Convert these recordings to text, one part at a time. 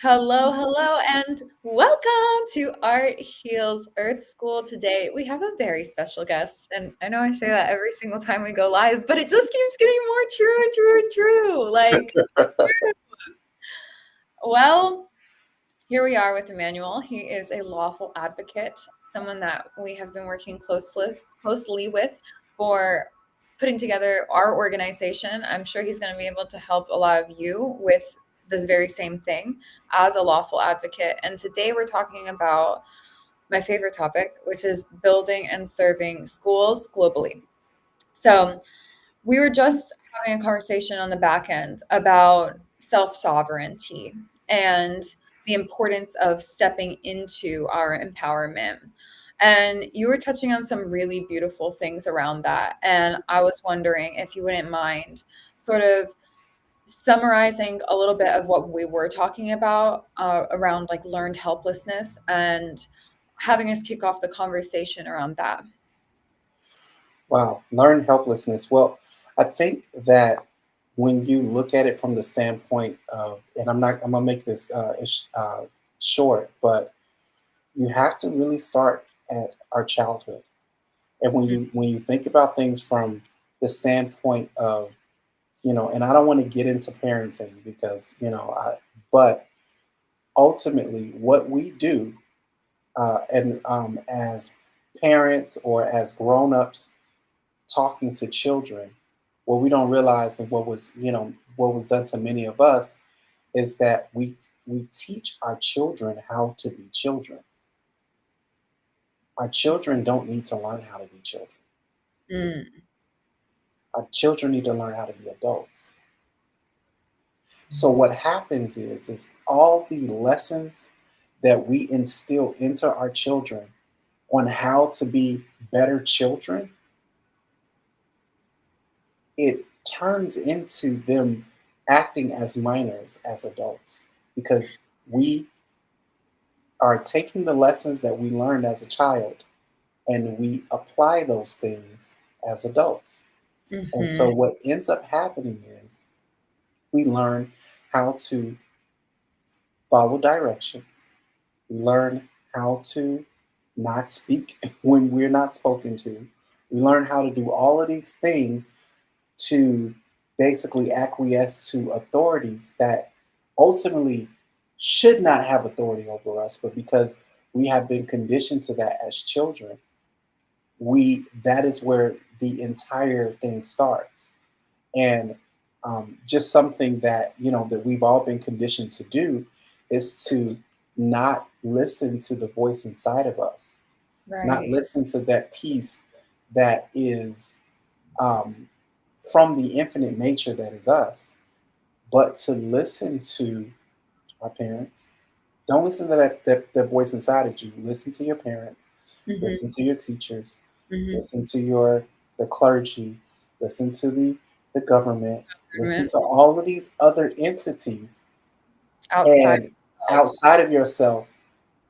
Hello, hello, and welcome to Art Heals Earth School. Today, we have a very special guest, and I know I say that every single time we go live, but it just keeps getting more true and true and true. Well, here we are with Emmanuel. He is a lawful advocate, someone that we have been working closely with for putting together our organization. I'm sure he's going to be able to help a lot of you with this very same thing as a lawful advocate. And today we're talking about my favorite topic, which is building and serving schools globally. So we were just having a conversation on the back end about self-sovereignty and the importance of stepping into our empowerment. And you were touching on some really beautiful things around that. And I was wondering if you wouldn't mind sort of summarizing a little bit of what we were talking about around like learned helplessness and having us kick off the conversation around that. Wow, learn helplessness. Well, I think that when you look at it from the standpoint of, and I'm gonna make this short, but you have to really start at our childhood. And when you think about things from the standpoint of, and I don't want to get into parenting because, but ultimately what we do, and as parents or as grown-ups talking to children, what we don't realize and what was done to many of us is that we teach our children how to be children. Our children don't need to learn how to be children. Mm. Our children need to learn how to be adults. So what happens is all the lessons that we instill into our children on how to be better children, it turns into them acting as minors as adults because we are taking the lessons that we learned as a child and we apply those things as adults. And so Mhm. what ends up happening is we learn how to follow directions. We learn how to not speak when we're not spoken to. We learn how to do all of these things to basically acquiesce to authorities that ultimately should not have authority over us, but because we have been conditioned to that as children, we that is where the entire thing starts. And just something that that we've all been conditioned to do is to not listen to the voice inside of us, not Right. listen to that peace that is um, from the infinite nature that is us, but to listen to our parents. Don't listen to that voice inside of you. Listen to your parents, listen Mhm. to your teachers, Mhm. listen to the clergy, listen to the government, listen Government to all of these other entities outside and ourselves. outside of yourself.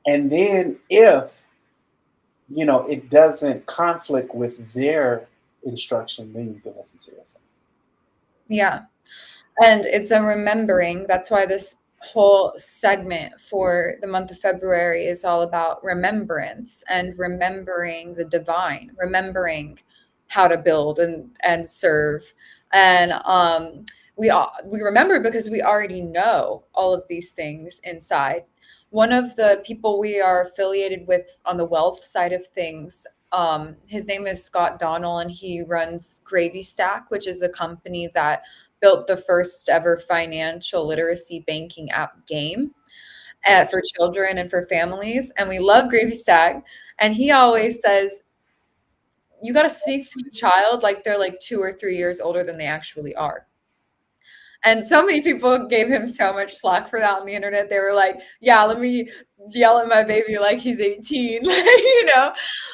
And then if it doesn't conflict with their instruction, then you can listen to yourself. Yeah. And it's a remembering. That's why this whole segment for the month of February is all about remembrance and remembering the divine, remembering how to build and serve. And we remember because we already know all of these things inside. One of the people we are affiliated with on the wealth side of things, his name is Scott Donnell, and he runs Gravy Stack, which is a company that built the first ever financial literacy banking app game for Yes. children and for families. And we love Gravy Stack. And he always says, you got to speak to a child like they're like 2 or 3 years older than they actually are. And so many people gave him so much slack for that on the internet. They were like, yeah, let me yell at my baby like he's 18, you know?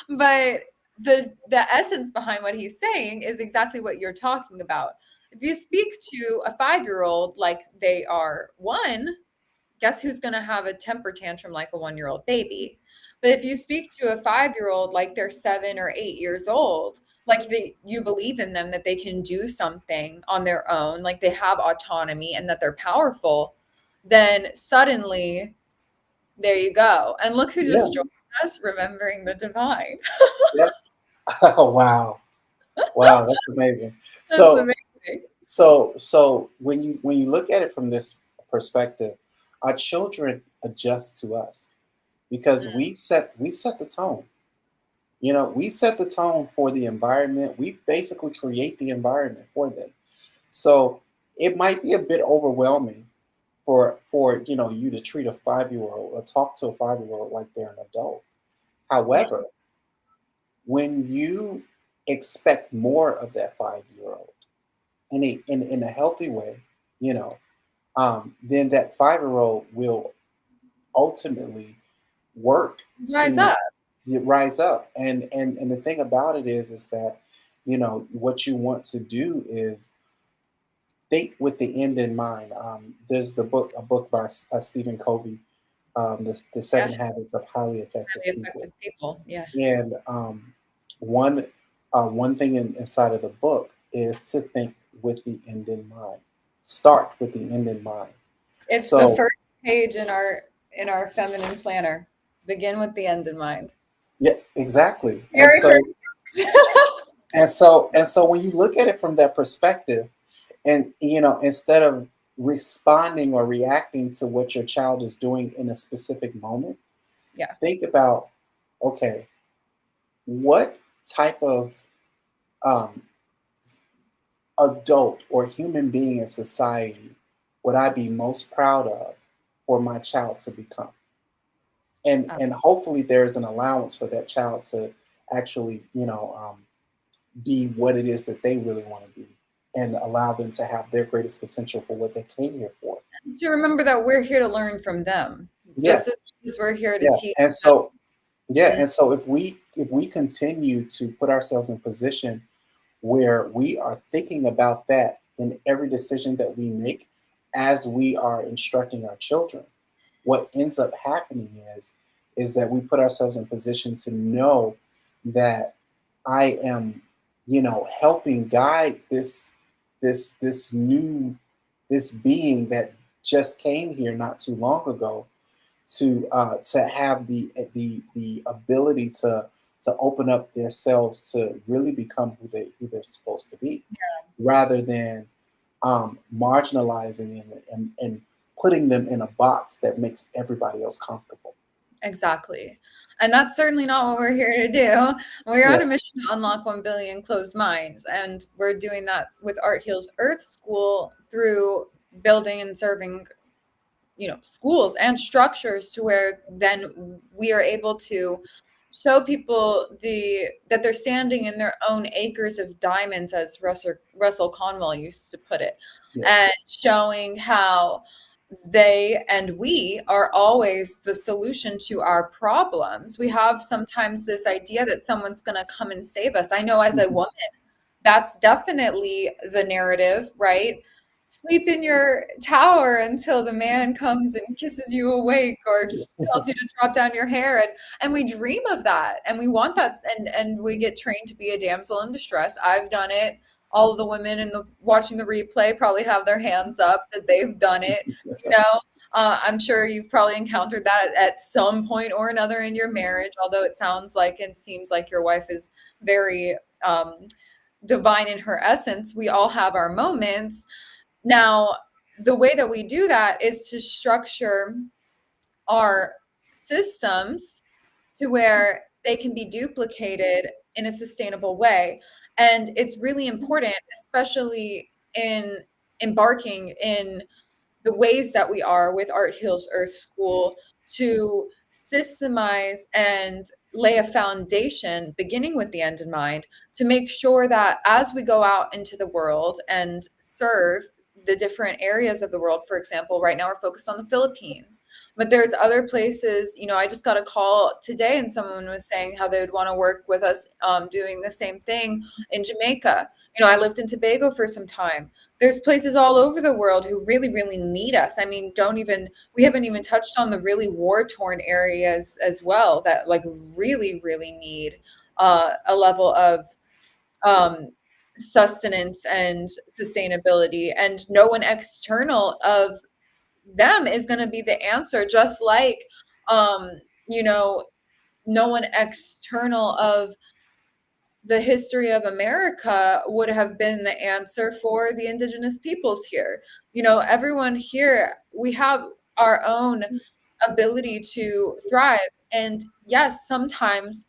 But the essence behind what he's saying is exactly what you're talking about. If you speak to a 5-year-old like they are one, guess who's going to have a temper tantrum like a 1-year-old baby? But if you speak to a 5-year-old like they're 7 or 8 years old, like you believe in them that they can do something on their own, like they have autonomy and that they're powerful, then suddenly there you go. And look who Yeah. just joined us, remembering the divine. Yeah. Oh, wow. Wow, that's amazing. That's So amazing. so when you look at it from this perspective, our children adjust to us because Mm, we set the tone. You know, we set the tone for the environment. We basically create the environment for them. So it might be a bit overwhelming for you to treat a 5 year old or talk to a 5 year old like they're an adult. yeah, However, when you expect more of that 5 year old in a healthy way, you know, then that 5 year old will ultimately work rise to up. rise up. And the thing about it is that what you want to do is think with the end in mind. There's a book by Stephen Covey, the Yeah, Seven Habits of Highly Effective highly People. effective people. Yeah. And one one thing inside of the book is to think with the end in mind. Start with the end in mind. It's the So first page in our feminine planner. Begin with the end in mind. yeah, exactly. And Very so first. and so when you look at it from that perspective, and instead of responding or reacting to what your child is doing in a specific moment, Yeah. think about, okay, what type of um, adult or human being in society would I be most proud of for my child to become? And hopefully there is an allowance for that child to actually be what it is that they really want to be, and allow them to have their greatest potential for what they came here for. To remember that we're here to learn from them, Yeah, just as much as we're here to yeah. teach And them. so yeah, Mhm. and so if we continue to put ourselves in position where we are thinking about that in every decision that we make as we are instructing our children, what ends up happening is that we put ourselves in position to know that I am, helping guide this being that just came here not too long ago to have the ability to open up themselves to really become who they're supposed to be, rather than marginalizing and putting them in a box that makes everybody else comfortable. Exactly. And that's certainly not what we're here to do. We're on Yeah. a mission to unlock 1 billion closed minds. And we're doing that with Art Heals Earth School through building and serving schools and structures to where then we are able to show people that they're standing in their own acres of diamonds, as Russell Conwell used to put it, Yes. and showing how they and we are always the solution to our problems. We have sometimes this idea that someone's going to come and save us. I know as a Mhm. woman, that's definitely the narrative, right? Sleep in your tower until the man comes and kisses you awake or tells you to drop down your hair, and we dream of that and we want that, and we get trained to be a damsel in distress. I've done it. All of the women in the watching the replay probably have their hands up that they've done it, you know. I'm sure you've probably encountered that at some point or another in your marriage, although it sounds like and seems like your wife is very divine in her essence. We all have our moments. Now, the way that we do that is to structure our systems to where they can be duplicated in a sustainable way. And it's really important, especially in embarking in the ways that we are with Art Heals Earth School, to systemize and lay a foundation, beginning with the end in mind, to make sure that as we go out into the world and serve the different areas of the world. For example, right now we're focused on the Philippines, but there's other places. I just got a call today and someone was saying how they would want to work with us, doing the same thing in Jamaica. I lived in Tobago for some time. There's places all over the world who really, really need us. I mean, we haven't even touched on the really war torn areas as well, that like really, really need a level of um, sustenance and sustainability, and no one external of them is going to be the answer, just like, um, you know, no one external of the history of America would have been the answer for the indigenous peoples here. Everyone here, we have our own ability to thrive. And yes, sometimes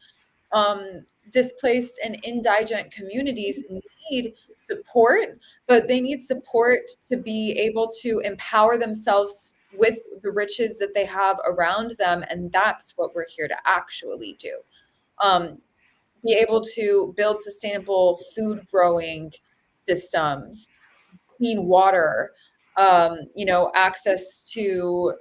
displaced and indigent communities need support, but they need support to be able to empower themselves with the riches that they have around them. And that's what we're here to actually do. Um, be able to build sustainable food growing systems, clean water, access to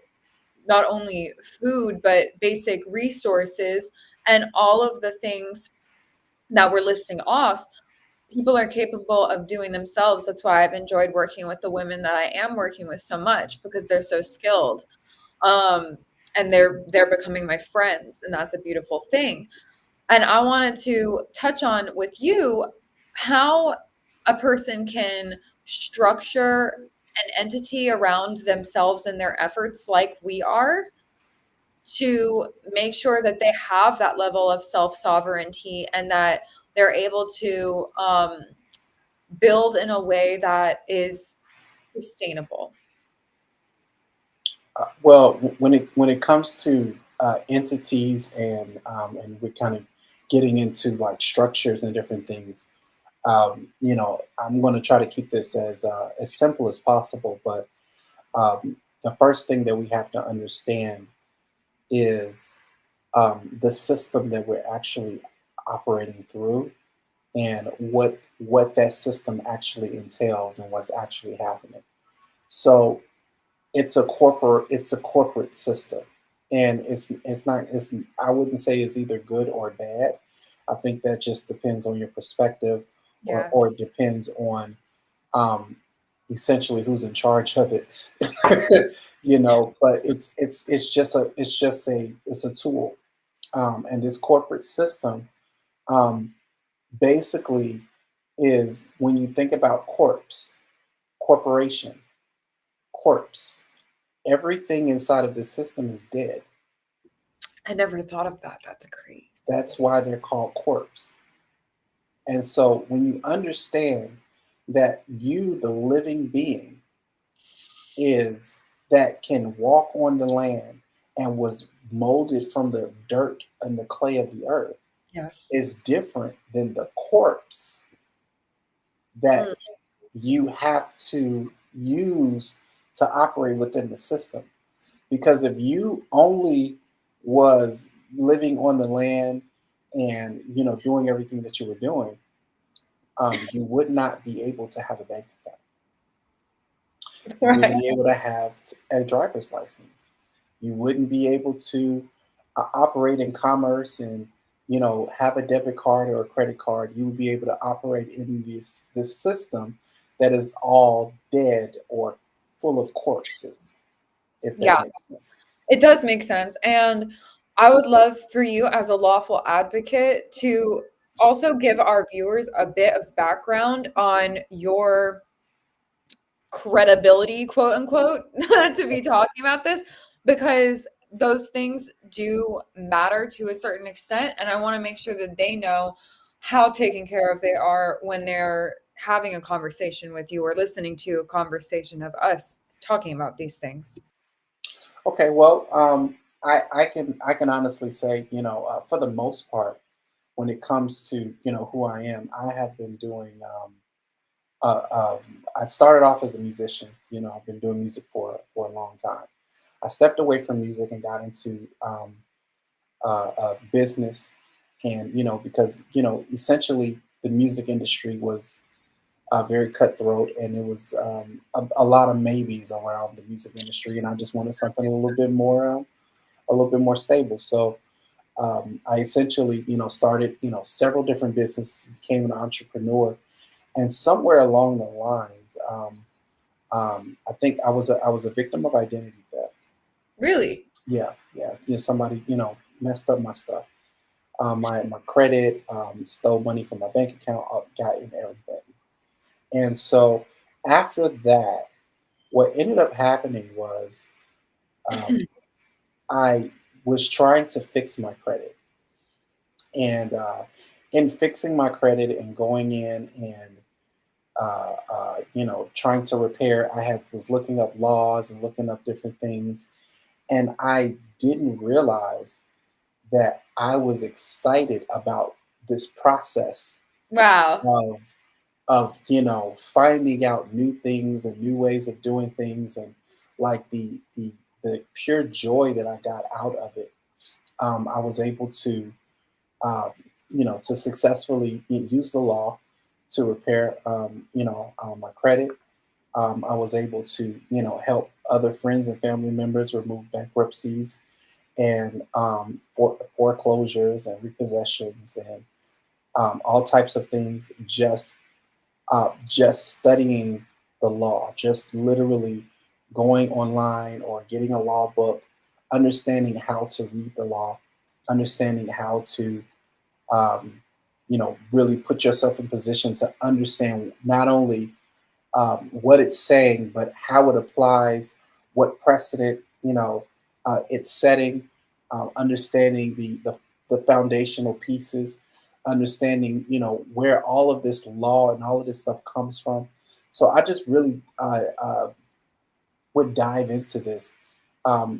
not only food, but basic resources and all of the things that we're listing off. People are capable of doing themselves. That's why I've enjoyed working with the women that I am working with so much, because they're so skilled. Um, and they're becoming my friends, and that's a beautiful thing. And I wanted to touch on with you how a person can structure an entity around themselves and their efforts like we are, to make sure that they have that level of self sovereignty and that they're able to build in a way that is sustainable. Well, when it comes to entities, and we're kind of getting into like structures and different things, I'm going to try to keep this as simple as possible. But the first thing that we have to understand is the system that we're actually operating through, and what that system actually entails and what's actually happening. So it's a corporate system, and it's not it's I wouldn't say it's either good or bad. I think that just depends on your perspective, or Yeah. or it depends on um essentially who's in charge of it. But it's a tool. And this corporate system, um basically, is when you think about corporation, corpse, everything inside of the system is dead. I never thought of that. That's crazy. That's why they're called corpse. And so when you understand that you, the living being, is that can walk on the land and was molded from the dirt and the clay of the earth, Yes. is different than the corpse that Mm, you have to use to operate within the system. Because if you only was living on the land and doing everything that you were doing, you would not be able to have a bank account. You wouldn't right. be able to have a driver's license. You wouldn't be able to operate in commerce and have a debit card or a credit card. You would be able to operate in this system that is all dead or full of corpses, if that Yeah. makes sense. It does make sense. And I would love for you, as a lawful advocate, to also give our viewers a bit of background on your credibility, quote unquote, to be talking about this, because those things do matter to a certain extent. And I want to make sure that they know how taken care of they are when they're having a conversation with you or listening to a conversation of us talking about these things. Okay, well, I can honestly say, for the most part, when it comes to who I am, I have been doing. I started off as a musician. I've been doing music for a long time. I stepped away from music and got into business, and because essentially the music industry was very cutthroat, and it was a lot of maybes around the music industry, and I just wanted something a little bit more stable. So I essentially, started, several different businesses, became an entrepreneur, and somewhere along the lines, I think I was a victim of identity theft. Really? Yeah, yeah, somebody, messed up my stuff, my credit, stole money from my bank account, got in everything, and so after that. what ended up happening was um, I was trying to fix my credit, and in fixing my credit and going in and trying to repair, I had was looking up laws and looking up different things, and I didn't realize that I was excited about this process Wow. of finding out new things and new ways of doing things, and like the pure joy that I got out of it. I was able to um, to successfully use the law to repair my credit. I was able to help other friends and family members remove bankruptcies and foreclosures and repossessions and all types of things, just studying the law, just literally going online or getting a law book, understanding how to read the law, understanding how to really put yourself in position to understand not only what it's saying, but how it applies, what precedent it's setting, understanding the foundational pieces, understanding where all of this law and all of this stuff comes from. So I just really would dive into this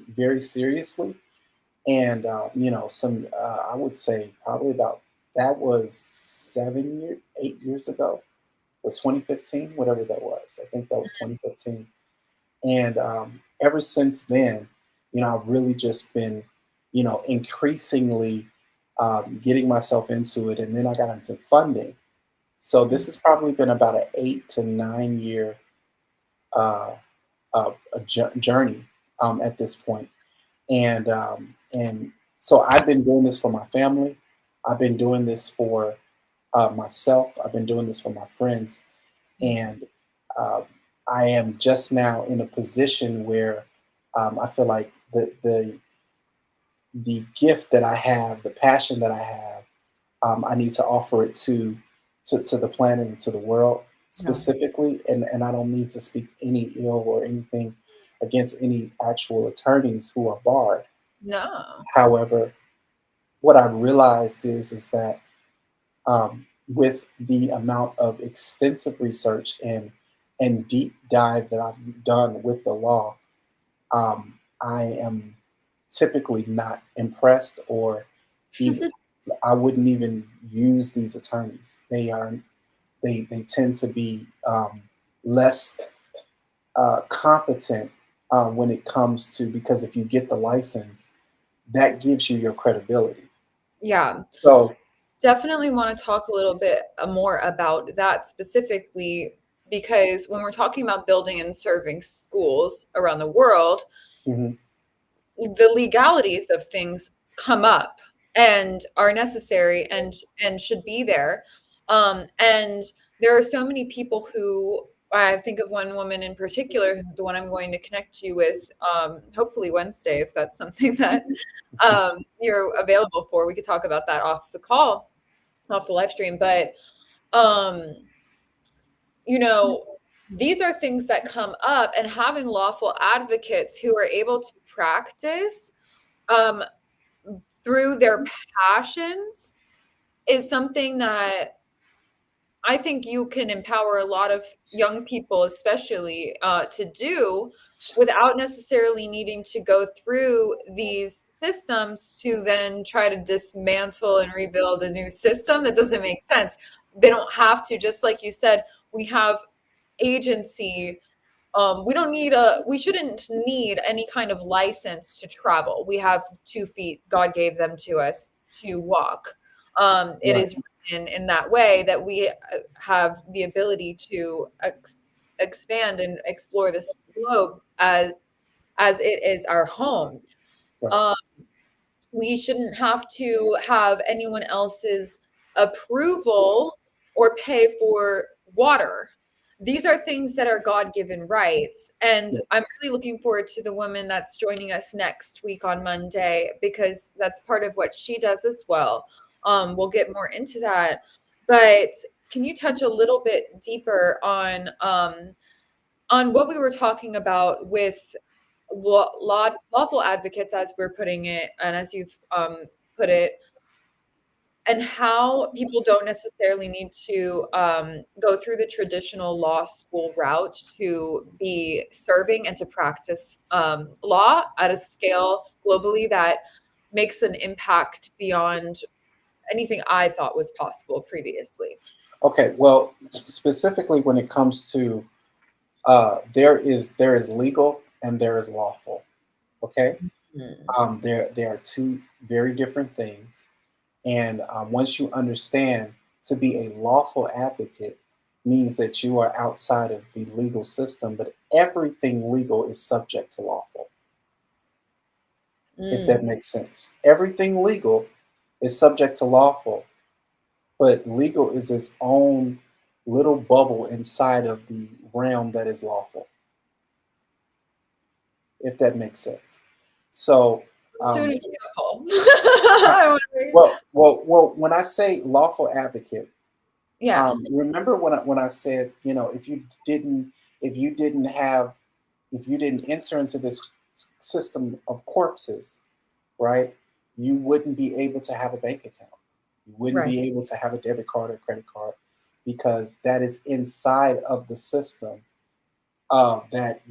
very seriously, and some I would say probably about that was 7 years, 8 years ago, or 2015, whatever that was. I think that was 2015. And ever since then, I've really just been, increasingly getting myself into it. And then I got into funding. So this has probably been about an 8 to 9 year uh, journey at this point. And so I've been doing this for my family. I've been doing this for myself. I've been doing this for my friends, and uh, I am just now in a position where I feel like the gift that I have, the passion that I have, I need to offer it to the planet and to the world No. specifically. And I don't mean to speak any ill or anything against any actual attorneys who are barred. No. However, what I realized is that with the amount of extensive research and deep dive that I've done with the law, I am typically not impressed, or even I wouldn't even use these attorneys. They tend to be less competent when it comes to, because if you get the license, that gives you your credibility. Yeah. So Definitely want to talk a little bit more about that specifically because when we're talking about building and serving schools around the world, mhm, the legalities of things come up and are necessary and should be there. And there are so many people who I think of one woman in particular, the one I'm going to connect you with, hopefully Wednesday, if that's something that you're available for. We could talk about that off the call, off the live stream. But um, you know, these are things that come up, and having lawful advocates who are able to practice um, through their passions is something that I think you can empower a lot of young people, especially to do without necessarily needing to go through these systems to then try to dismantle and rebuild a new system that doesn't make sense. They don't have to, just like you said, we have agency. We shouldn't need any kind of license to travel. We have 2 feet. God gave them to us to walk. It right, is in that way that we have the ability to expand and explore this globe as it is our home. right, Um, we shouldn't have to have anyone else's approval or pay for water. These are things that are God given rights. And I'm yes, really looking forward to the woman that's joining us next week on Monday because that's part of what she does as well. We'll get more into that. But can you touch a little bit deeper on on what we were talking about with lawful advocates, as we're putting it, and as you've put it, and how people don't necessarily need to go through the traditional law school route to be serving and to practice law at a scale globally that makes an impact beyond anything I thought was possible previously. Okay, well, specifically when it comes to there is legal and there is lawful. Okay, Mm. there are two very different things, and once you understand, to be a lawful advocate means that you are outside of the legal system, but everything legal is subject to lawful. If that Mm. makes sense, everything legal is subject to lawful, but legal is its own little bubble inside of the realm that is lawful, if that makes sense. So, It's an um, example. uh, I wanna- well, when I say lawful advocate, yeah, remember when I said, if you didn't have, if you didn't enter into this system of corpses, right, you wouldn't be able to have a bank account. You wouldn't right. be able to have a debit card or credit card because that is inside of the system. That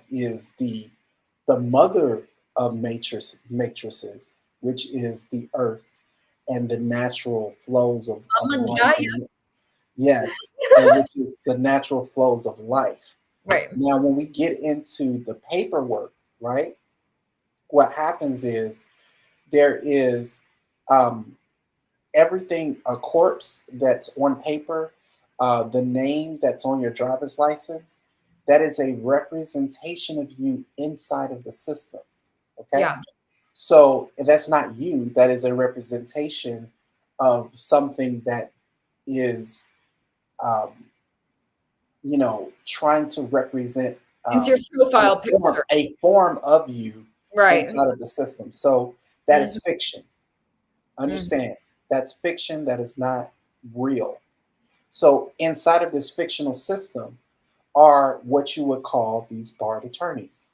is the mother of matrices, which is the earth and the natural flows of life. Yeah, And yes, and which is the natural flows of life. right. Now, when we get into the paperwork, right, what happens is there is um, everything, a corpse that's on paper, the name that's on your driver's license, that is a representation of you inside of the system. Okay. Yeah. So that's not you, that is a representation of something that is, um, trying to represent It's your a profile form, picture. a form of you Right. inside of the system. So that Mhm, is fiction. mhm. Understand, that's fiction, that is not real. So inside of this fictional system are what you would call these barred attorneys.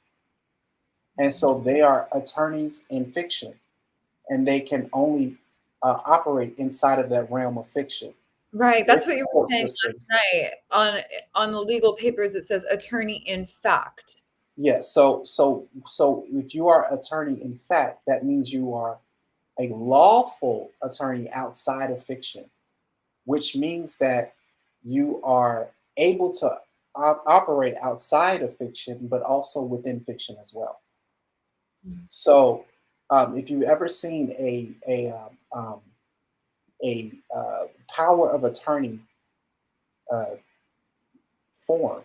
And so they are attorneys in fiction, and they can only operate inside of that realm of fiction Right, with that's what the you were court saying last systems. night on the legal papers, it says attorney in fact. Yeah, so if you are attorney in fact, that means you are a lawful attorney outside of fiction, which means that you are able to operate outside of fiction, but also within fiction as well. Mm. So, if you've ever seen a power of attorney uh, form,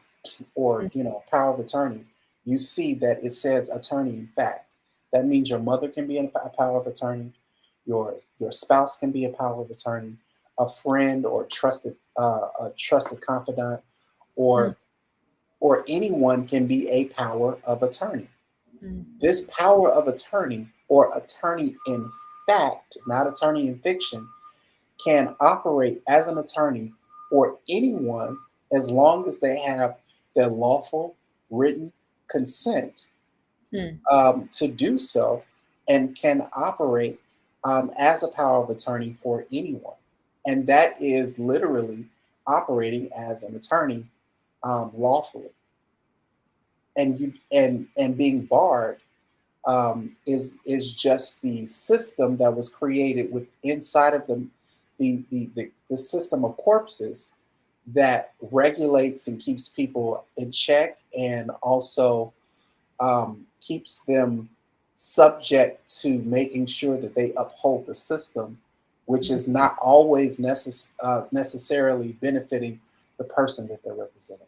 or power of attorney, you see that it says attorney in fact. That means your mother can be a power of attorney, your spouse can be a power of attorney, a friend or a trusted confidant, Mm, or anyone can be a power of attorney. mm, This power of attorney, or attorney in fact, not attorney in fiction, can operate as an attorney for anyone as long as they have their lawful written consent mm. to do so, and can operate as a power of attorney for anyone. And that is literally operating as an attorney lawfully. And being barred is just the system that was created with inside of the system of corpses that regulates and keeps people in check, and also keeps them subject to making sure that they uphold the system, which is not always necessarily benefiting the person that they're representing.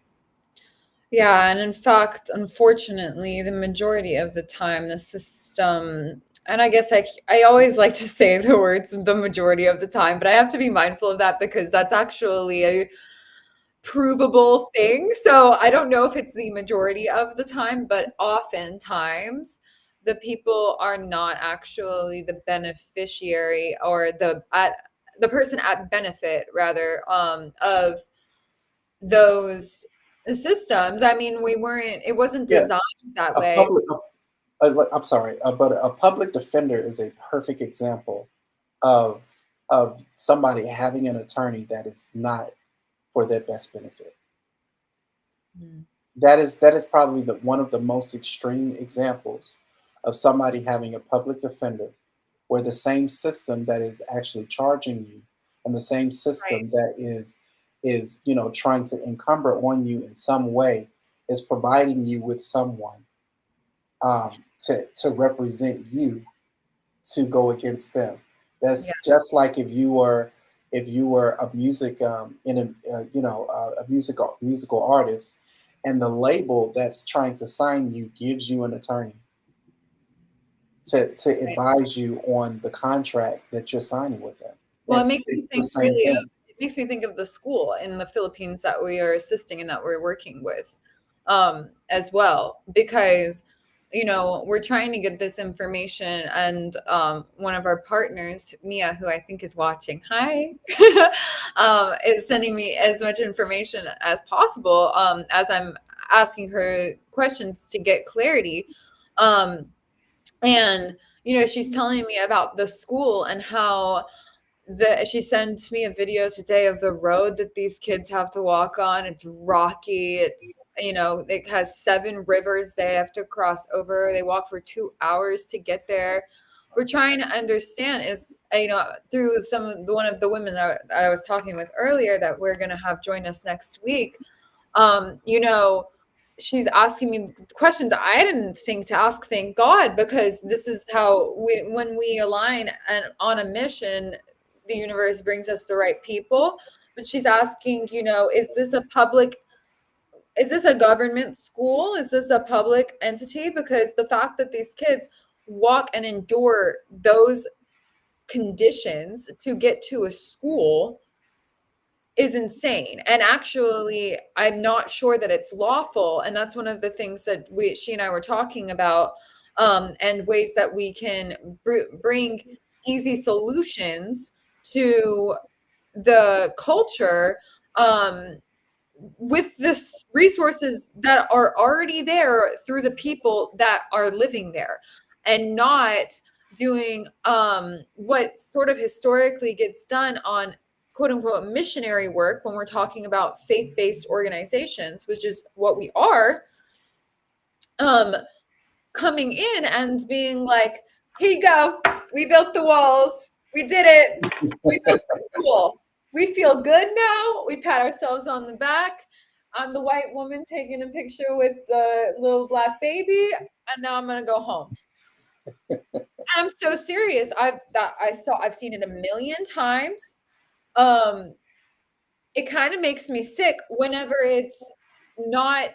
Yeah, and in fact, unfortunately, the majority of the time, the system, and I guess I always like to say the words the majority of the time, but I have to be mindful of that because that's actually a provable thing. So I don't know if it's the majority of the time, but oftentimes the people are not actually the beneficiary or the person at benefit rather of those systems. I mean, it wasn't Yeah, designed that a way. public. I'm sorry, but a public defender is a perfect example of somebody having an attorney that is not for their best benefit. Mm. That is probably the one of the most extreme examples of somebody having a public defender where the same system that is actually charging you and the same Right. system that is trying to encumber on you in some way is providing you with someone to represent you to go against them. Yeah. That's just like if you were a music in a musical artist, and the label that's trying to sign you gives you an attorney to Right. advise you on the contract that you're signing with them. Well, It's the same thing. it makes me think of the school in the Philippines that we are assisting and that we're working with, as well, because we're trying to get this information, and one of our partners, Mia, who I think is watching, hi, is sending me as much information as possible, as I'm asking her questions to get clarity. Um, and she's telling me about the school and how she sent me a video today of the road that these kids have to walk on. It's rocky. It has 7 rivers they have to cross over. They walk for 2 hours to get there. We're trying to understand is, through one of the women that I was talking with earlier that we're going to have join us next week. um, you know, she's asking me questions I didn't think to ask, thank God, because this is how when we align and on a mission, the universe brings us the right people. But she's asking, is this a government school? Is this a public entity? Because the fact that these kids walk and endure those conditions to get to a school is insane. And actually, I'm not sure that it's lawful. And that's one of the things that she and I were talking about, and ways that we can bring easy solutions to the culture, with the resources that are already there through the people that are living there, and not doing what sort of historically gets done on quote unquote missionary work when we're talking about faith-based organizations, which is what we are, um coming in and being like, here you go, we built the walls, we did it, we built the school, we feel good now, we pat ourselves on the back. I'm the white woman taking a picture with the little black baby, and now I'm gonna go home. I'm so serious. I've seen it a million times. um it kind of makes me sick whenever it's not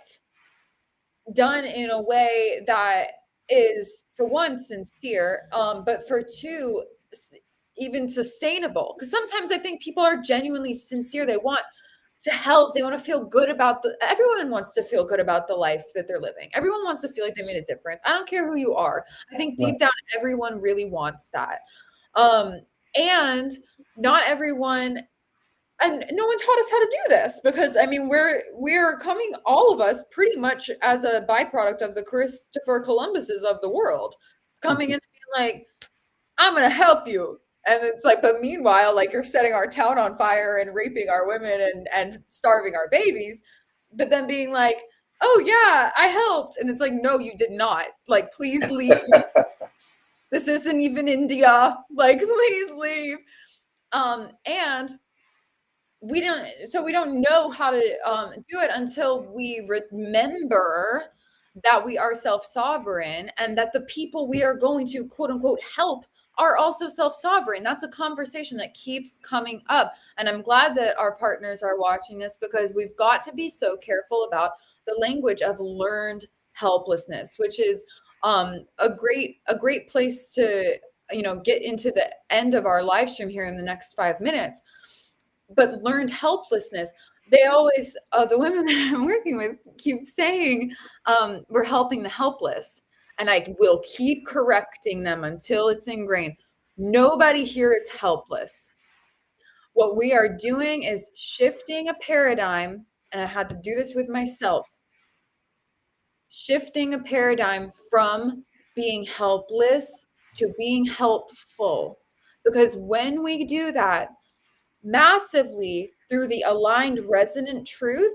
done in a way that is, for one, sincere, but for two, even sustainable. Because sometimes I think people are genuinely sincere. They want to help. They want to feel good about everyone wants to feel good about the life that they're living. Everyone wants to feel like they made a difference. I don't care who you are. I think Right. deep down, everyone really wants that. Um, and not everyone, and no one taught us how to do this, because I mean we're coming, all of us, pretty much as a byproduct of the Christopher Columbuses of the world. It's coming in and being like, I'm gonna help you. And it's like, but meanwhile, like, you're setting our town on fire and raping our women and starving our babies, but then being like, oh yeah, I helped. And it's like, no, you did not. Like, please leave. This isn't even India. Like, please leave. And we don't know how to do it until we remember that we are self-sovereign, and that the people we are going to quote unquote help are also self-sovereign. That's a conversation that keeps coming up, and I'm glad that our partners are watching this, because we've got to be so careful about the language of learned helplessness, which is a great place to get into the end of our live stream here in the next 5 minutes. But learned helplessness, they always, the women that I'm working with keep saying, we're helping the helpless. And I will keep correcting them until it's ingrained. Nobody here is helpless. What we are doing is shifting a paradigm and I had to do this with myself, shifting a paradigm from being helpless to being helpful. Because when we do that massively through the aligned resonant truth,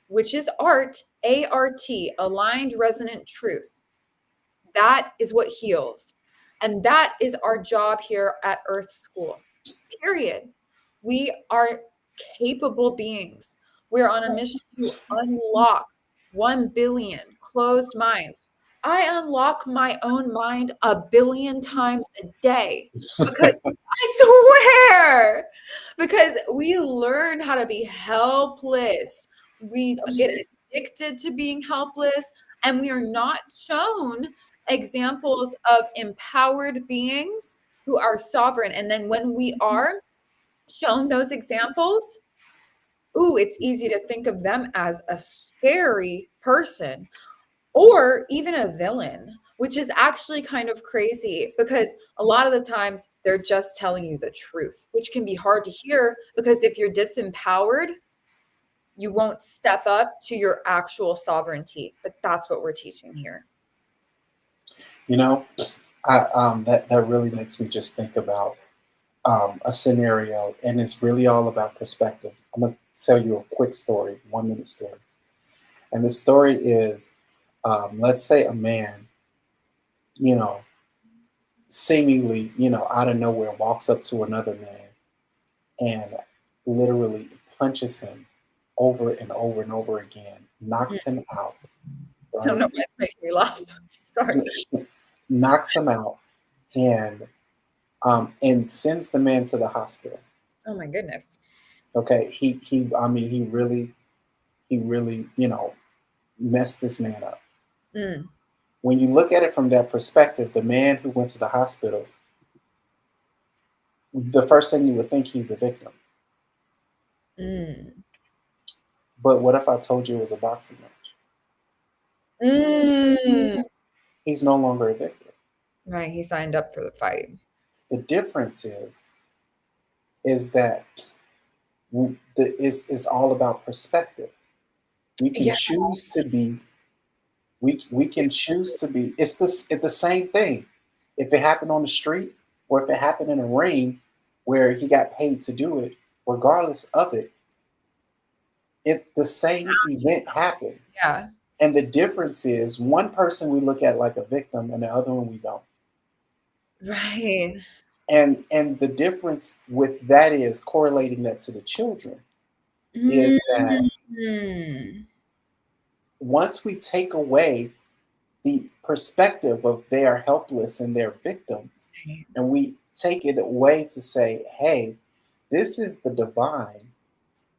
which is art, A-R-T, aligned resonant truth, that is what heals. And that is our job here at Earth School, period. We are capable beings. We're on a mission to unlock 1 billion closed minds. I unlock my own mind a billion times a day because I swear, because we learn how to be helpless. We get Absolutely. addicted to being helpless, and we are not shown examples of empowered beings who are sovereign. And then when we are shown those examples, ooh, it's easy to think of them as a scary person or even a villain, which is actually kind of crazy because a lot of the times they're just telling you the truth, which can be hard to hear because if you're disempowered, you won't step up to your actual sovereignty. But that's what we're teaching here. You know, that really makes me just think about a scenario, and it's really all about perspective. I'm gonna tell you a quick story, 1 minute story, and the story is, let's say a man, you know, seemingly, out of nowhere, walks up to another man and literally punches him over and over and over again, knocks him out, I don't right? know why it's making me laugh. Sorry. Knocks him out, and sends the man to the hospital. Oh my goodness. Okay, I mean, he really, messed this man up. Mm, When you look at it from that perspective, the man who went to the hospital, the first thing you would think he's a victim. mm, But what if I told you it was a boxing match? mm. He's no longer a victim. Right. He signed up for the fight. The difference is that it's all about perspective. We can Yeah. choose to be. We can choose to be. It's the same thing. If it happened on the street or if it happened in a ring where he got paid to do it, regardless of it, the same event happened. Yeah. And the difference is one person we look at like a victim and the other one we don't. Right. And the difference with that is correlating that to the children is that Mm. once we take away the perspective of they are helpless and they're victims, and we take it away to say, hey, this is the divine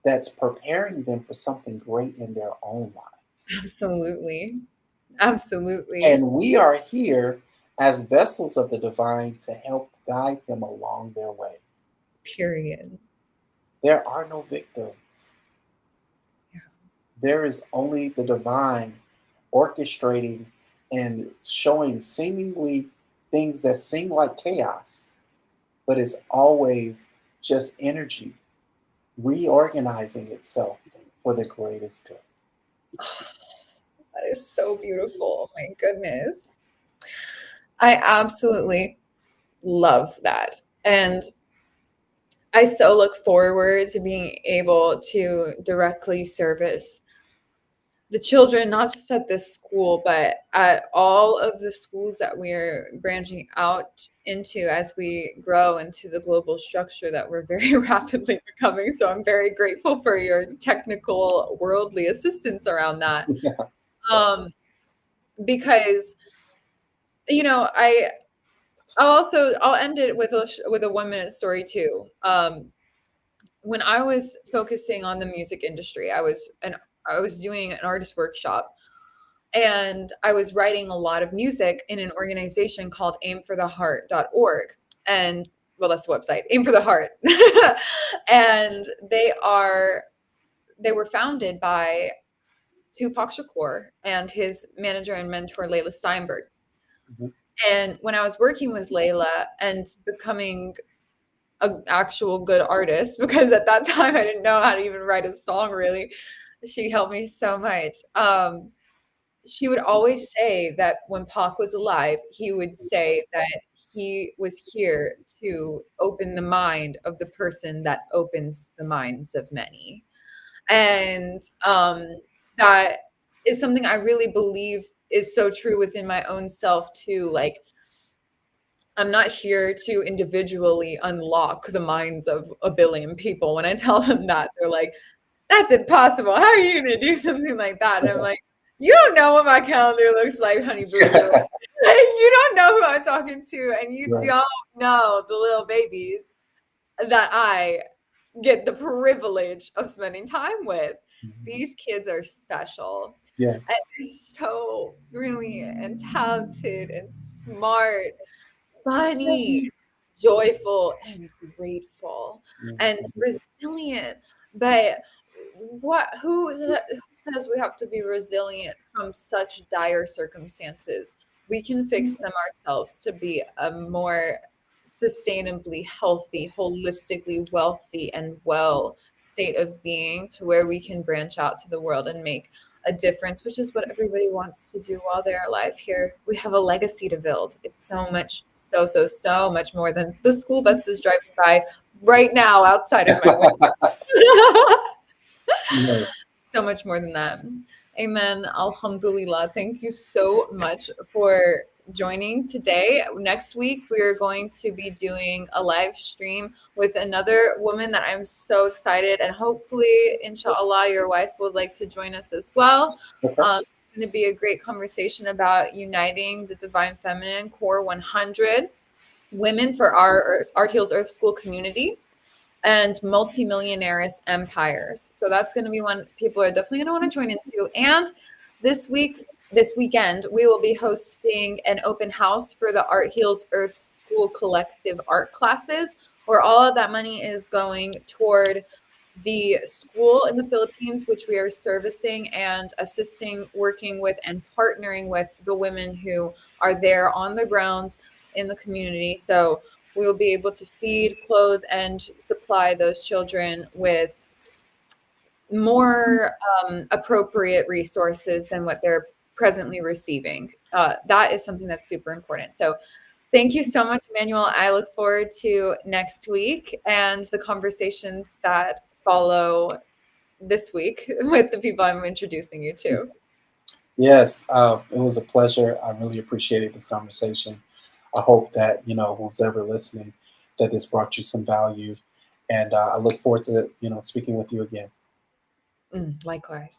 that's preparing them for something great in their own lives. Absolutely. Absolutely. And we are here as vessels of the divine to help guide them along their way. Period. There are no victims. Yeah. There is only the divine orchestrating and showing seemingly things that seem like chaos, but it's always just energy reorganizing itself for the greatest good. That is so beautiful. Oh my goodness. I absolutely love that. And I so look forward to being able to directly service the children, not just at this school, but at all of the schools that we're branching out into as we grow into the global structure that we're very rapidly becoming. So I'm very grateful for your technical worldly assistance around that. Yeah. Um, because I'll end it with a 1 minute story too. When I was focusing on the music industry, I was doing an artist workshop and I was writing a lot of music in an organization called aimfortheheart.org. And well, that's the website, Aim for the Heart. And they were founded by Tupac Shakur and his manager and mentor, Layla Steinberg. Mhm. And when I was working with Layla and becoming an actual good artist, because at that time I didn't know how to even write a song really, She helped me so much. She would always say that when Pac was alive, he would say that he was here to open the mind of the person that opens the minds of many. And that is something I really believe is so true within my own self too. Like, I'm not here to individually unlock the minds of a billion people. When I tell them that, they're like, that's impossible. How are you going to do something like that? And I'm like, you don't know what my calendar looks like, honey boo boo. You don't know who I'm talking to, and you Right. don't know the little babies that I get the privilege of spending time with. Mhm. These kids are special. And Yes. they're so brilliant and talented and smart, funny, joyful, and grateful, and Mhm. resilient. But who says we have to be resilient from such dire circumstances? We can fix them ourselves to be a more sustainably healthy, holistically wealthy, and well state of being, to where we can branch out to the world and make a difference, which is what everybody wants to do while they're alive here. We have a legacy to build. It's so much, so much more than the school buses driving by right now outside of my window. Yes. So much more than that. Amen. Alhamdulillah. Thank you so much for joining today. Next week, we're going to be doing a live stream with another woman that I'm so excited, and hopefully, inshallah, your wife would like to join us as well. Okay. It's going to be a great conversation about uniting the Divine Feminine Core 100 women for our Art Heals Earth School community and multimillionaires empires. So that's going to be one people are definitely going to want to join into. And this weekend, we will be hosting an open house for the Art Heals Earth School collective art classes, where all of that money is going toward the school in the Philippines, which we are servicing and assisting, working with, and partnering with the women who are there on the ground in the community. So we will be able to feed, clothe, and supply those children with more appropriate resources than what they're presently receiving. That is something that's super important. So thank you so much, Emmanuel. I look forward to next week and the conversations that follow this week with the people I'm introducing you to. Yes, it was a pleasure. I really appreciated this conversation. I hope that who's ever listening, that this brought you some value, and I look forward to speaking with you again. Likewise.